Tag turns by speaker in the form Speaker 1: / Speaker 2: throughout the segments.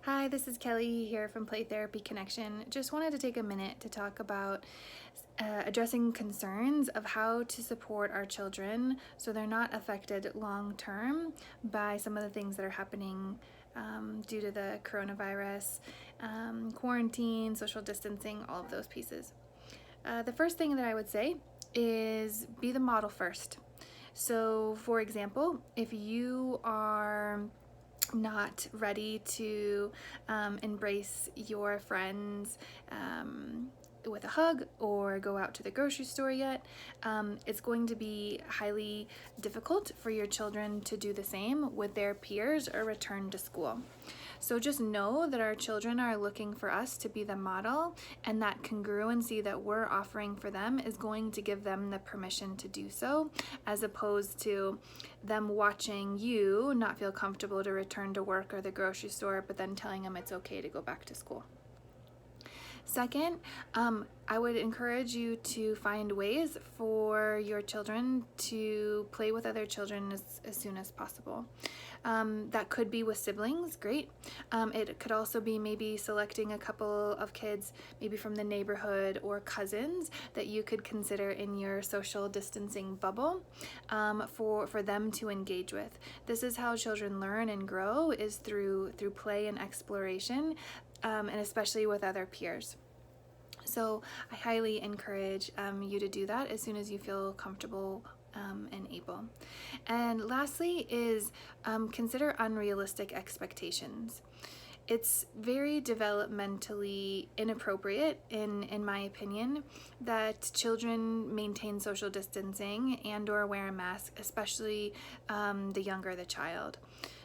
Speaker 1: Hi, this is Kelly here from Play Therapy Connection. Just wanted to take a minute to talk about addressing concerns of how to support our children so they're not affected long term by some of the things that are happening due to the coronavirus, quarantine, social distancing, all of those pieces. The first thing that I would say is be the model first. So, for example, if you are not ready to embrace your friends with a hug or go out to the grocery store yet, it's going to be highly difficult for your children to do the same with their peers or return to school. So just know that our children are looking for us to be the model, and that congruency that we're offering for them is going to give them the permission to do so, as opposed to them watching you not feel comfortable to return to work or the grocery store, but then telling them it's okay to go back to school. Second, I would encourage you to find ways for your children to play with other children as soon as possible. That could be with siblings, great. It could also be maybe selecting a couple of kids, maybe from the neighborhood or cousins, that you could consider in your social distancing bubble for them to engage with. This is how children learn and grow, is through play and exploration, and especially with other peers. So I highly encourage you to do that as soon as you feel comfortable and able. And lastly is consider unrealistic expectations. It's very developmentally inappropriate, in my opinion, that children maintain social distancing and or wear a mask, especially the younger the child.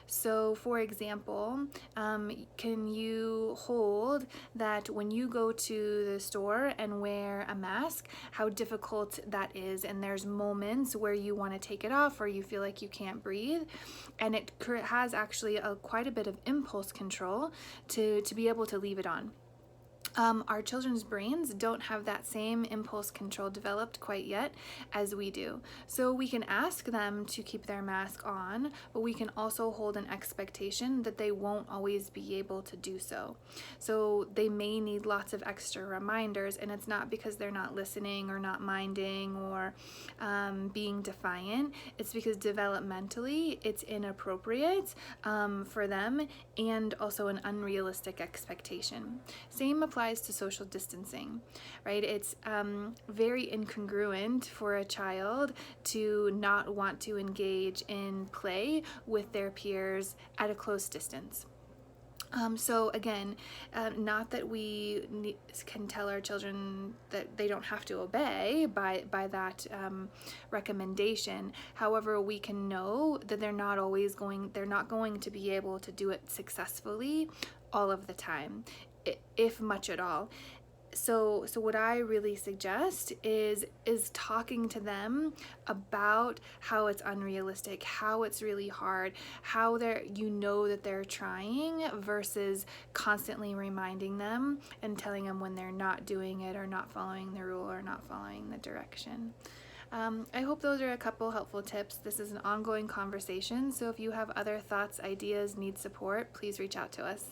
Speaker 1: So, for example, can you hold that when you go to the store and wear a mask, how difficult that is, and there's moments where you want to take it off or you feel like you can't breathe, and it has actually quite a bit of impulse control to be able to leave it on. Our children's brains don't have that same impulse control developed quite yet as we do. So we can ask them to keep their mask on, but we can also hold an expectation that they won't always be able to do so. So they may need lots of extra reminders, and it's not because they're not listening or not minding or being defiant. It's because developmentally it's inappropriate for them, and also an unrealistic expectation. Same applies to social distancing, right? It's very incongruent for a child to not want to engage in play with their peers at a close distance. So again, not that we can tell our children that they don't have to obey by that recommendation. However, we can know that they're not going to be able to do it successfully all of the time, if much at all. So what I really suggest is talking to them about how it's unrealistic, how it's really hard, how that they're trying, versus constantly reminding them and telling them when they're not doing it or not following the rule or not following the direction. I hope those are a couple helpful tips. This is an ongoing conversation, so if you have other thoughts, ideas, need support, please reach out to us.